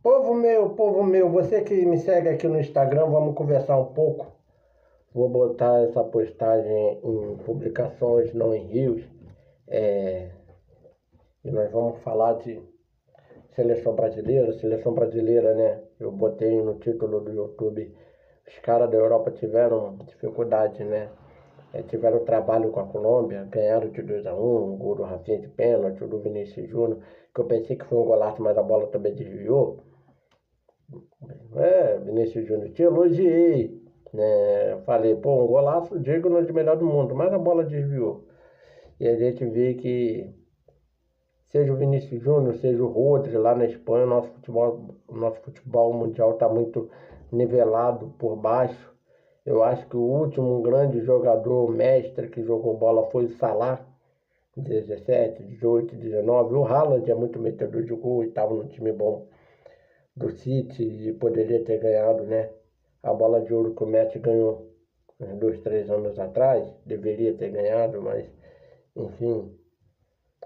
Povo meu, você que me segue aqui no Instagram, vamos conversar um pouco. Vou botar essa postagem em publicações, não em rios. E nós vamos falar de seleção brasileira, né? Eu botei no título do YouTube, os caras da Europa tiveram dificuldade, né? Tiveram trabalho com a Colômbia, ganharam de 2-1, um gol do Rafinha de pênalti, o do Vinícius Júnior, que eu pensei que foi um golaço, mas a bola também desviou. Vinícius Júnior, te elogiei, né? Falei, um golaço digno de melhor do mundo, mas a bola desviou. E a gente vê que, seja o Vinícius Júnior, seja o Rodri, lá na Espanha, nosso futebol mundial está muito nivelado por baixo. Eu acho que o último grande jogador mestre que jogou bola foi o Salah, 17, 18, 19. O Haaland é muito metedor de gol e estava num time bom do City e poderia ter ganhado, né? A bola de ouro que o Messi ganhou 2, 3 anos atrás, deveria ter ganhado, mas enfim,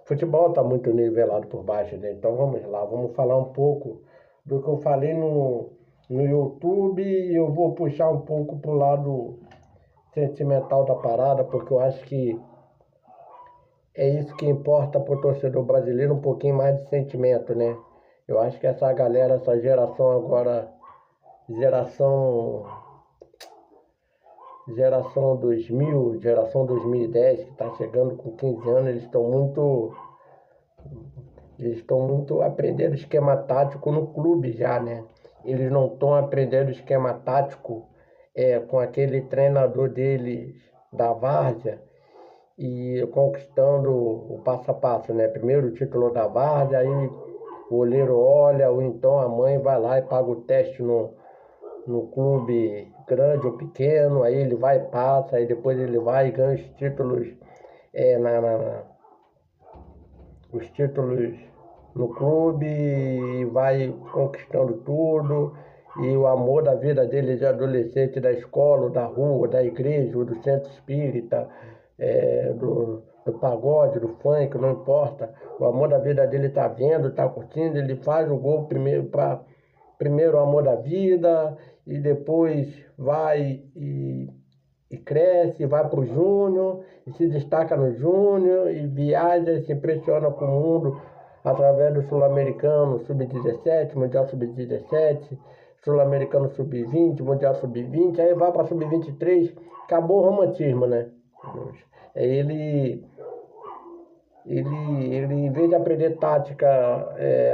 o futebol está muito nivelado por baixo, né? Então vamos lá, vamos falar um pouco do que eu falei no YouTube e eu vou puxar um pouco pro lado sentimental da parada, porque eu acho que é isso que importa pro torcedor brasileiro, um pouquinho mais de sentimento, né? Eu acho que essa galera, essa geração agora, geração 2000, geração 2010, que está chegando com 15 anos, eles estão muito aprendendo esquema tático no clube já, né? Eles não estão aprendendo esquema tático com aquele treinador deles da várzea e conquistando o passo a passo, né? Primeiro o título da várzea, aí o olheiro olha, ou então a mãe vai lá e paga o teste no clube grande ou pequeno, aí ele vai e passa, aí depois ele vai e ganha os títulos, os títulos no clube e vai conquistando tudo. E o amor da vida dele de adolescente, da escola, da rua, da igreja, do centro espírita, do pagode, do funk, não importa. O amor da vida dele tá vendo, tá curtindo, ele faz o gol primeiro o amor da vida, e depois vai e cresce, vai para o Júnior, e se destaca no Júnior, e viaja, e se impressiona com o mundo através do Sul-Americano Sub-17, Mundial Sub-17, Sul-Americano Sub-20, Mundial Sub-20, aí vai para Sub-23, acabou o romantismo, né? Ele, em vez de aprender tática,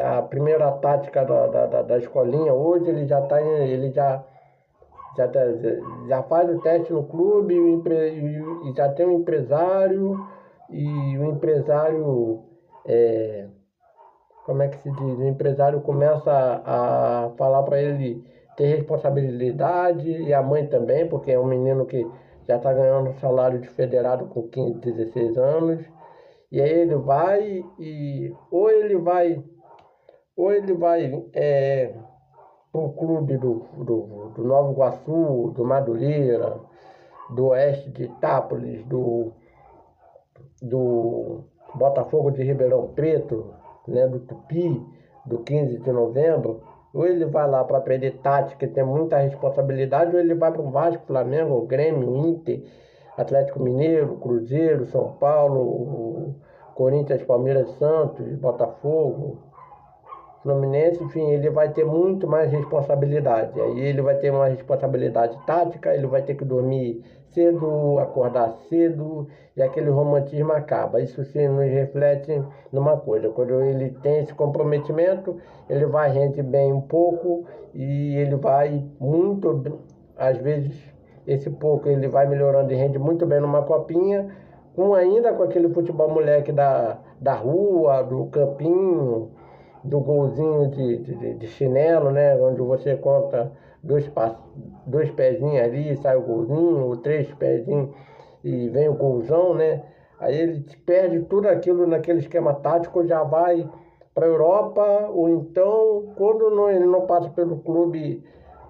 a primeira tática da escolinha, hoje ele já faz o teste no clube e já tem um empresário, e o empresário, como é que se diz? O empresário começa a falar para ele ter responsabilidade, e a mãe também, porque é um menino que já está ganhando salário de federado com 15, 16 anos. E aí ele vai ou ele vai para o clube do Nova Iguaçu, do Madureira, do Oeste de Itápolis, do Botafogo de Ribeirão Preto, né, do Tupi, do 15 de novembro, ou ele vai lá para aprender tática, que tem muita responsabilidade, ou ele vai para o Vasco, Flamengo, Grêmio, Inter, Atlético Mineiro, Cruzeiro, São Paulo, Corinthians, Palmeiras, Santos, Botafogo, Fluminense, enfim, ele vai ter muito mais responsabilidade. Aí ele vai ter uma responsabilidade tática, ele vai ter que dormir cedo, acordar cedo, e aquele romantismo acaba. Isso se nos reflete numa coisa: quando ele tem esse comprometimento, ele vai render bem um pouco, e ele vai muito, às vezes, esse pouco ele vai melhorando e rende muito bem numa copinha, ainda com aquele futebol moleque da rua, do campinho, do golzinho de chinelo, né? Onde você conta dois pezinhos ali, sai o golzinho, ou 3 pezinhos e vem o golzão, né? Aí ele perde tudo aquilo naquele esquema tático, já vai para a Europa, ou então, quando ele não passa pelo clube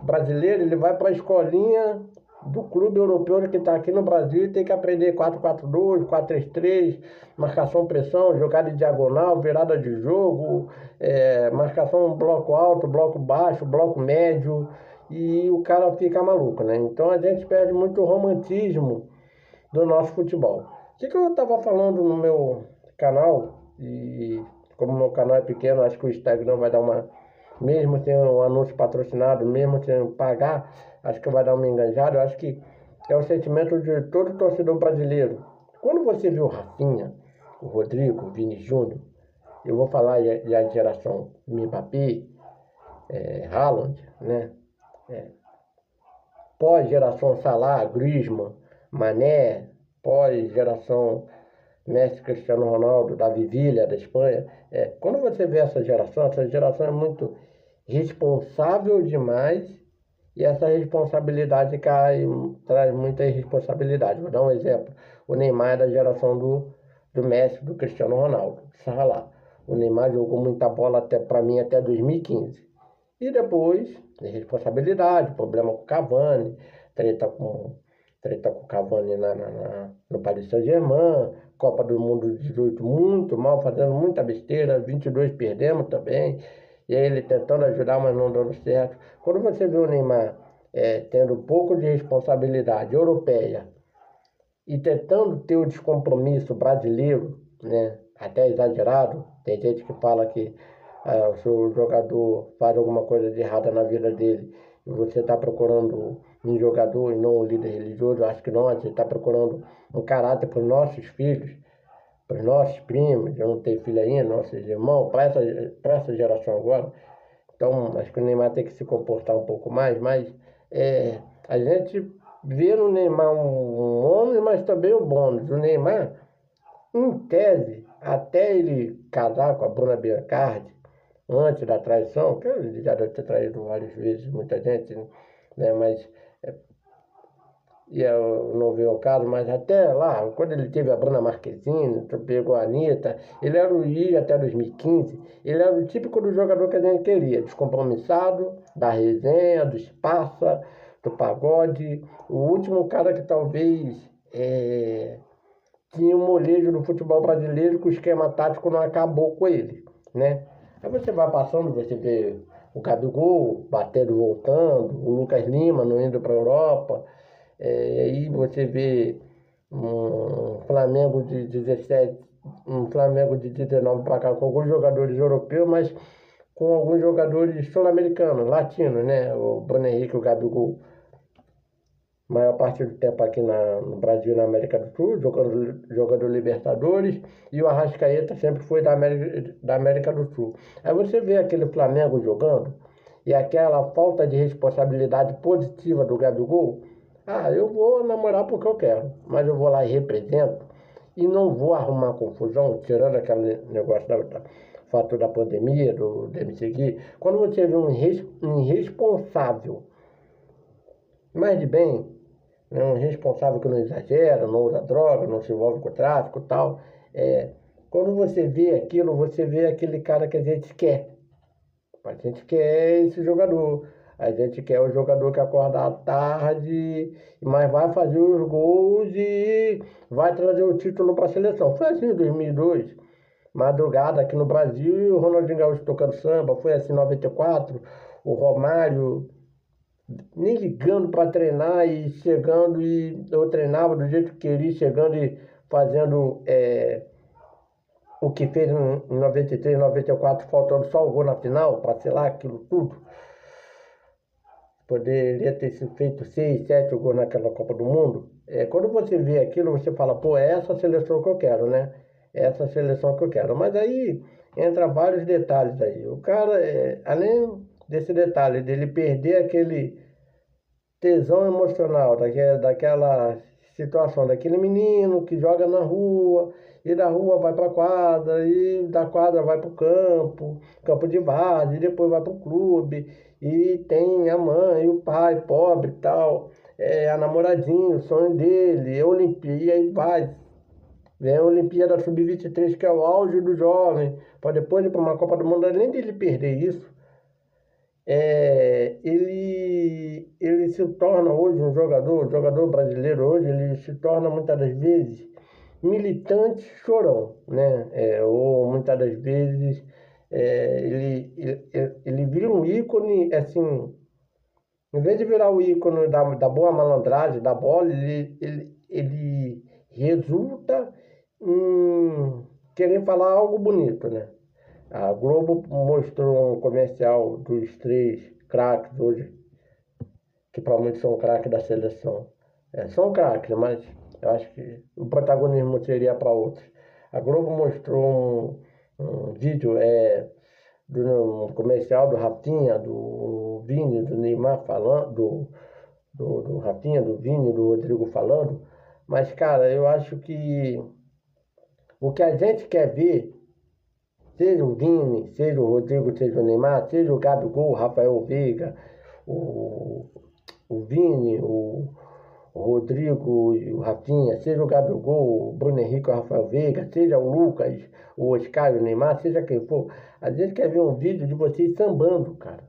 brasileiro, ele vai para a escolinha do clube europeu que está aqui no Brasil e tem que aprender 4-4-2, 4-3-3, marcação, pressão, jogada de diagonal, virada de jogo, marcação bloco alto, bloco baixo, bloco médio, e o cara fica maluco, né? Então a gente perde muito o romantismo do nosso futebol. O que eu estava falando no meu canal, e como o meu canal é pequeno, acho que o Instagram vai dar uma, mesmo sem um anúncio patrocinado, mesmo sem pagar, acho que vai dar uma enganjada. Eu acho que é o sentimento de todo torcedor brasileiro. Quando você viu o Rafinha, o Rodrigo, o Vini Júnior, eu vou falar da geração Mbappé, Haaland, né? Pós-geração Salah, Griezmann, Mané, pós-geração Messi, Cristiano Ronaldo, Davi Villa, da Espanha. Quando você vê essa geração é muito responsável demais, e essa responsabilidade traz muita irresponsabilidade. Vou dar um exemplo. O Neymar é da geração do Messi, do Cristiano Ronaldo, Salah. O Neymar jogou muita bola para mim até 2015. E depois, irresponsabilidade, problema com o Cavani, treta com o Cavani no Paris Saint-Germain, Copa do Mundo 18 muito mal, fazendo muita besteira, 22 perdemos também, e aí ele tentando ajudar, mas não dando certo. Quando você vê o Neymar tendo um pouco de responsabilidade europeia e tentando ter o descompromisso brasileiro, né, até exagerado, tem gente que fala que se o jogador faz alguma coisa de errada na vida dele e você está procurando um jogador e não um líder religioso, eu acho que não, você está procurando um caráter para os nossos filhos, para os nossos primos, eu não tenho filho ainda, nossos irmãos, para essa geração agora. Então, acho que o Neymar tem que se comportar um pouco mais, mas a gente vê no Neymar um homem, mas também o bônus. O Neymar, em tese, até ele casar com a Bruna Biancardi, antes da traição, que ele já deve ter traído várias vezes, muita gente, né? Mas eu não vi o caso, mas até lá, quando ele teve a Bruna Marquezine, pegou a Anitta, ele era o I até 2015, ele era o típico do jogador que a gente queria, descompromissado, da resenha, do espaça, do pagode, o último cara que talvez tinha um molejo no futebol brasileiro que o esquema tático não acabou com ele, né? Aí você vai passando, você vê o Gabigol batendo, voltando, o Lucas Lima não indo para a Europa, e aí você vê um Flamengo de 17, um Flamengo de 19 para cá com alguns jogadores europeus, mas com alguns jogadores sul-americanos, latinos, né? O Bruno Henrique, o Gabigol, maior parte do tempo aqui no Brasil e na América do Sul, jogando Libertadores, e o Arrascaeta sempre foi da América do Sul. Aí você vê aquele Flamengo jogando, e aquela falta de responsabilidade positiva do Gabigol. Eu vou namorar porque eu quero, mas eu vou lá e represento, e não vou arrumar confusão, tirando aquele negócio da fato da pandemia, do me seguir. Quando você vê um irresponsável, mas de bem, né, um responsável que não exagera, não usa droga, não se envolve com tráfico e tal. Quando você vê aquilo, você vê aquele cara que a gente quer. A gente quer esse jogador. A gente quer o jogador que acorda à tarde, mas vai fazer os gols e vai trazer o título para a seleção. Foi assim em 2002, madrugada aqui no Brasil, e o Ronaldinho Gaúcho tocando samba. Foi assim em 94, o Romário nem ligando para treinar e chegando, e eu treinava do jeito que queria, chegando e fazendo o que fez em 93, 94, faltando só o gol na final, para sei lá, aquilo tudo. Poderia ter sido feito 6, 7 gols naquela Copa do Mundo. Quando você vê aquilo, você fala, pô, é essa seleção que eu quero, né? É essa seleção que eu quero. Mas aí entra vários detalhes aí. O cara, além desse detalhe, dele perder aquele tesão emocional, daquela situação, daquele menino que joga na rua, e da rua vai para a quadra, e da quadra vai para o campo de várzea, e depois vai para o clube, e tem a mãe, o pai, pobre e tal, a namoradinha, o sonho dele, a Olimpíada, e aí vai. Vem a Olimpíada Sub-23, que é o auge do jovem, para depois ir para uma Copa do Mundo, além dele perder isso, ele se torna hoje um jogador brasileiro hoje, ele se torna muitas das vezes militante chorão, né? Ou muitas das vezes ele vira um ícone, assim, em vez de virar o ícone da boa malandragem, da bola, ele resulta em querer falar algo bonito, né? A Globo mostrou um comercial dos três craques hoje, que para muitos são craques da seleção. São craques, mas eu acho que o protagonismo seria para outros. A Globo mostrou um vídeo do um comercial do Rafinha, do Vini, do Neymar falando, do Rafinha, do Vini, do Rodrigo falando. Mas, cara, eu acho que o que a gente quer ver, seja o Vini, seja o Rodrigo, seja o Neymar, seja o Gabigol, o Rafael Veiga, o, o Vini, o Rodrigo e o Rafinha, seja o Gabigol, o Bruno Henrique, o Rafael Veiga, seja o Lucas, o Oscar, o Neymar, seja quem for, a gente quer ver um vídeo de vocês sambando, cara.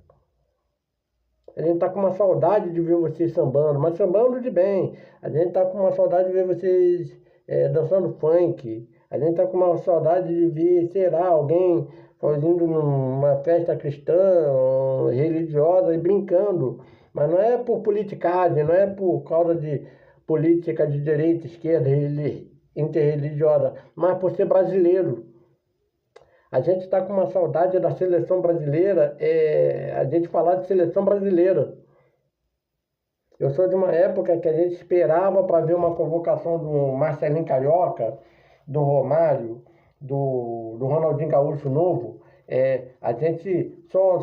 A gente tá com uma saudade de ver vocês sambando, mas sambando de bem. A gente tá com uma saudade de ver vocês dançando funk. A gente tá com uma saudade de ver, será, alguém fazendo numa festa cristã, religiosa e brincando. Mas não é por politicagem, não é por causa de política de direita, esquerda, interreligiosa, mas por ser brasileiro. A gente está com uma saudade da seleção brasileira, a gente falar de seleção brasileira. Eu sou de uma época que a gente esperava para ver uma convocação do Marcelinho Carioca, do Romário, do Ronaldinho Gaúcho novo. A gente só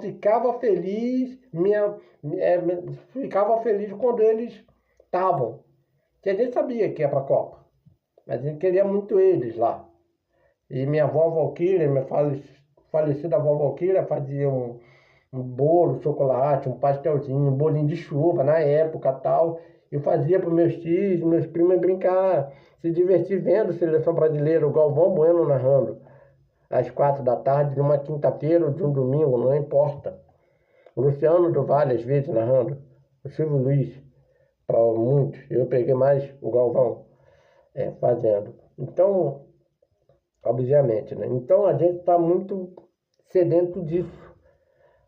ficava feliz, ficava feliz quando eles estavam. Que a gente sabia que ia para a Copa, mas a gente queria muito eles lá. E minha avó Valquíria, minha falecida avó Valquíria, fazia um bolo, chocolate, um pastelzinho, um bolinho de chuva na época tal. Eu fazia para meus tios, meus primos brincar, se divertir vendo a seleção brasileira, o Galvão Bueno narrando, às 4 da tarde, numa quinta-feira ou de um domingo, não importa. O Luciano do Vale, às vezes, narrando. O Silvio Luiz, para muitos. Eu peguei mais o Galvão fazendo. Então, obviamente, né? Então a gente está muito sedento disso.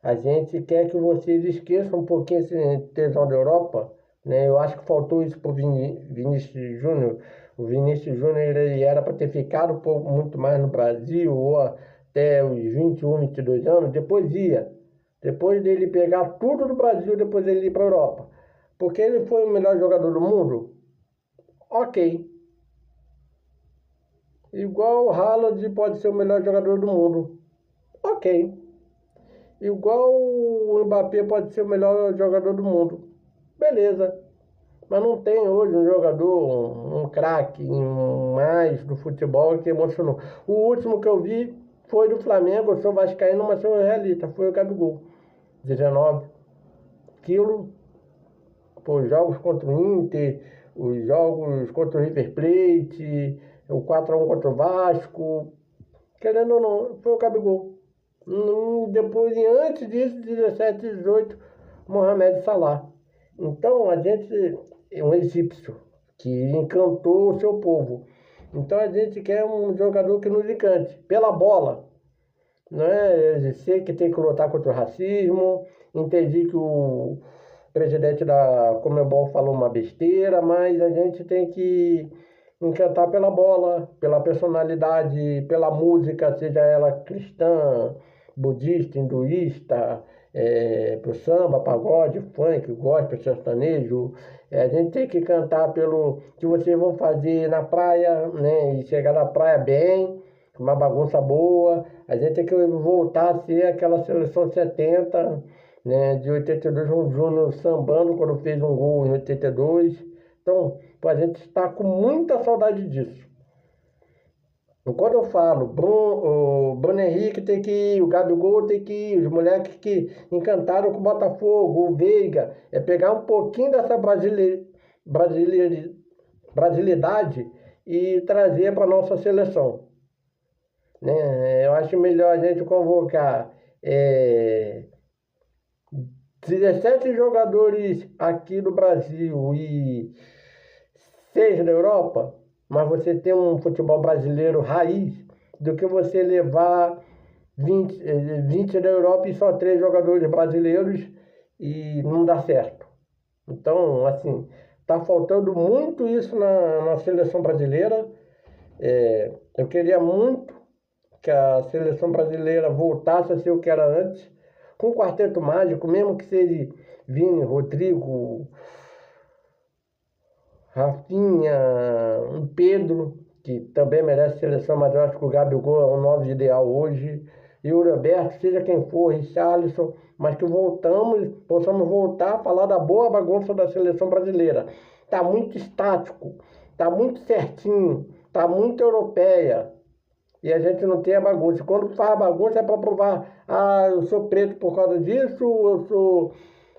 A gente quer que vocês esqueçam um pouquinho esse tesão da Europa, né? Eu acho que faltou isso para o Vinícius Júnior. O Vinícius Júnior ele era para ter ficado um pouco muito mais no Brasil, ou até os 21, 22 anos, depois ia. Depois dele pegar tudo do Brasil, depois ele ir para a Europa. Porque ele foi o melhor jogador do mundo? Ok. Igual o Haaland pode ser o melhor jogador do mundo. Ok. Igual o Mbappé pode ser o melhor jogador do mundo. Beleza. Mas não tem hoje um jogador, um craque mais do futebol que emocionou. O último que eu vi foi do Flamengo, eu sou vascaíno, mas sou realista. Foi o Gabigol. 19 quilos. Os jogos contra o Inter, os jogos contra o River Plate, o 4-1 contra o Vasco. Querendo ou não, foi o Gabigol. Depois, e antes disso, 17, 18, Mohamed Salah. Então, a gente é um egípcio que encantou o seu povo. Então, a gente quer um jogador que nos encante, pela bola. Não é? Eu sei que tem que lutar contra o racismo. Entendi que o presidente da Conmebol falou uma besteira, mas a gente tem que encantar pela bola, pela personalidade, pela música, seja ela cristã, budista, hinduísta, pro samba, pagode, funk, gospel, sertanejo. A gente tem que cantar pelo que vocês vão fazer na praia, né? E chegar na praia bem, uma bagunça boa. A gente tem que voltar a ser aquela seleção 70, né? De 82, o Júnior sambando quando fez um gol em 82. Então, a gente está com muita saudade disso. Quando eu falo, o Bruno Henrique tem que ir, o Gabigol tem que ir, os moleques que encantaram com o Botafogo, o Veiga, pegar um pouquinho dessa brasilidade e trazer para a nossa seleção. Né? Eu acho melhor a gente convocar é, 17 jogadores aqui no Brasil e 6 na Europa, mas você tem um futebol brasileiro raiz, do que você levar 20 na Europa e só 3 jogadores brasileiros e não dá certo. Então, assim, tá faltando muito isso na seleção brasileira. Eu queria muito que a seleção brasileira voltasse a ser o que era antes, com o quarteto mágico, mesmo que seja Vini, Rodrigo, Rafinha, um Pedro, que também merece seleção, mas eu acho que o Gabigol é um novo ideal hoje, e o Roberto, seja quem for, Richarlison, mas que possamos voltar a falar da boa bagunça da seleção brasileira. Está muito estático, está muito certinho, está muito europeia, e a gente não tem a bagunça. Quando faz bagunça é para provar, eu sou preto por causa disso, eu sou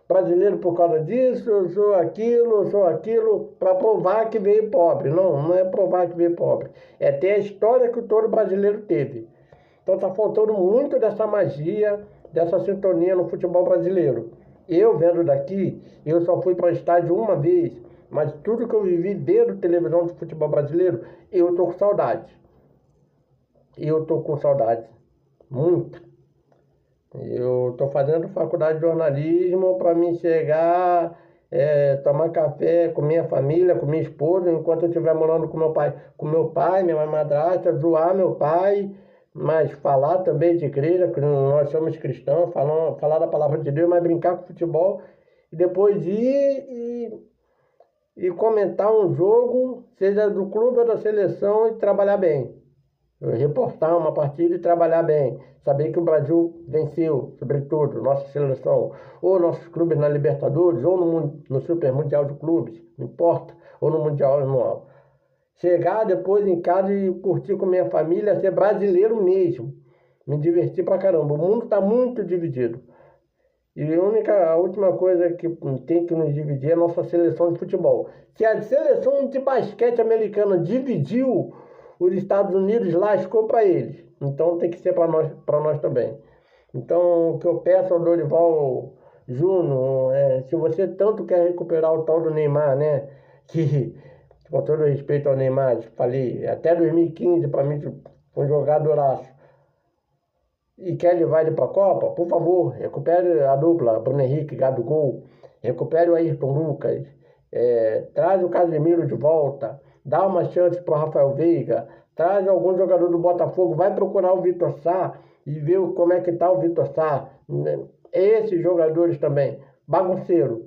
brasileiro por causa disso, eu sou aquilo, para provar que veio pobre. Não, não é provar que veio pobre. É ter a história que todo brasileiro teve. Então está faltando muito dessa magia, dessa sintonia no futebol brasileiro. Eu, vendo daqui, eu só fui para o estádio uma vez, mas tudo que eu vivi vendo televisão de futebol brasileiro, eu tô com saudade. Eu tô com saudade. Muita. Eu estou fazendo faculdade de jornalismo para me chegar, tomar café com minha família, com minha esposa, enquanto eu estiver morando com meu pai, minha mãe madrasta, zoar meu pai, mas falar também de igreja, que nós somos cristãos, falar da palavra de Deus, mas brincar com futebol, e depois ir comentar um jogo, seja do clube ou da seleção, e trabalhar bem. Reportar uma partida e trabalhar bem. Saber que o Brasil venceu, sobretudo, nossa seleção, ou nossos clubes na Libertadores, ou no Super Mundial de Clubes, não importa, ou no Mundial Anual. Chegar depois em casa e curtir com minha família, ser brasileiro mesmo. Me divertir pra caramba. O mundo está muito dividido. E a última coisa que tem que nos dividir é a nossa seleção de futebol. Se a seleção de basquete americana dividiu, os Estados Unidos lascou para eles. Então tem que ser para nós também. Então o que eu peço ao Dorival Júnior se você tanto quer recuperar o tal do Neymar, né? Que, com todo respeito ao Neymar, falei, até 2015 para mim foi um jogadoraço. E quer levar ele para a Copa, por favor, recupere a dupla, Bruno Henrique, Gabigol, recupere o Ayrton Lucas, traz o Casemiro de volta, dá uma chance para o Rafael Veiga, traz algum jogador do Botafogo, vai procurar o Vitor Sá e ver como é que está o Vitor Sá. Esses jogadores também, bagunceiro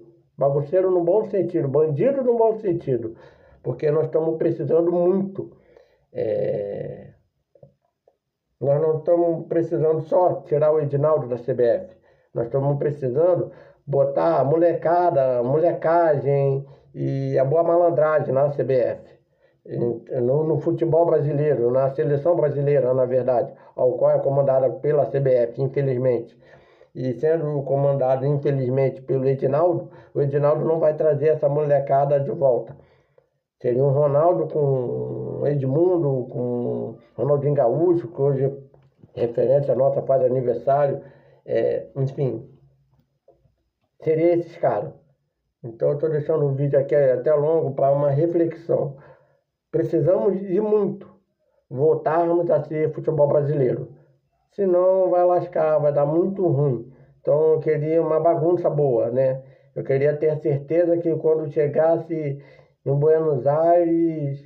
no bom sentido, bandido no bom sentido, porque nós estamos precisando muito. Nós não estamos precisando só tirar o Edinaldo da CBF. Nós estamos precisando botar a molecagem e a boa malandragem na CBF. No futebol brasileiro, na seleção brasileira, na verdade, ao qual é comandada pela CBF, infelizmente. E sendo comandado, infelizmente, pelo Edinaldo, o Edinaldo não vai trazer essa molecada de volta. Seria um Ronaldo com Edmundo, com Ronaldinho Gaúcho, que hoje é referência nossa, faz aniversário. Enfim, seria esses caras. Então eu estou deixando o vídeo aqui até longo para uma reflexão. Precisamos de muito voltarmos a ser futebol brasileiro. Senão vai lascar, vai dar muito ruim. Então eu queria uma bagunça boa, né? Eu queria ter certeza que quando chegasse em Buenos Aires,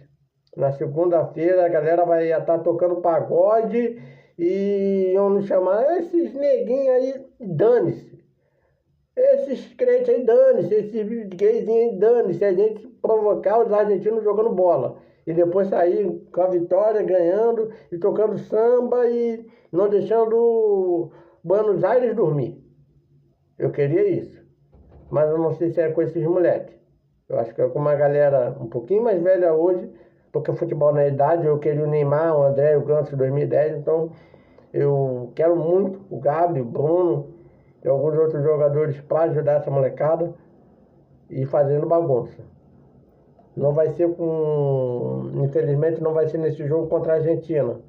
na segunda-feira, a galera vai estar tocando pagode e iam nos chamar, esses neguinhos aí, dane-se. Esses crentes aí, dane-se. Esses gayzinhos aí, dane-se. A gente provocar os argentinos jogando bola. E depois sair com a vitória, ganhando e tocando samba e não deixando Buenos Aires dormir. Eu queria isso. Mas eu não sei se é com esses moleques. Eu acho que é com uma galera um pouquinho mais velha hoje, porque o futebol na idade, eu queria o Neymar, o André, o Ganso 2010, então eu quero muito o Gabi, o Bruno e alguns outros jogadores para ajudar essa molecada e fazendo bagunça. Não vai ser infelizmente não vai ser nesse jogo contra a Argentina,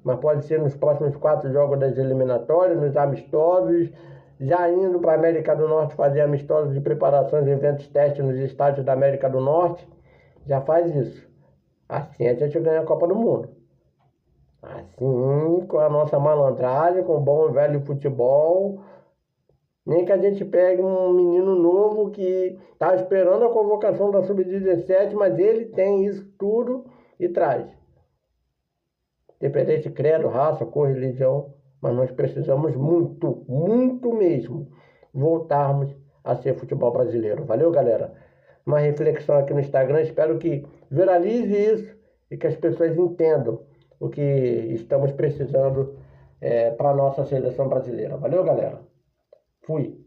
mas pode ser nos próximos 4 jogos das eliminatórias, nos amistosos, já indo para a América do Norte fazer amistosos de preparações, eventos testes nos estádios da América do Norte. Já faz isso. Assim a gente ganha a Copa do Mundo. Assim, com a nossa malandragem, com o bom e velho futebol. Nem que a gente pegue um menino novo que está esperando a convocação da Sub-17, mas ele tem isso tudo e traz. Independente de credo, raça, cor, religião, mas nós precisamos muito, muito mesmo, voltarmos a ser futebol brasileiro. Valeu, galera? Uma reflexão aqui no Instagram, espero que viralize isso e que as pessoas entendam o que estamos precisando para a nossa seleção brasileira. Valeu, galera? Fui.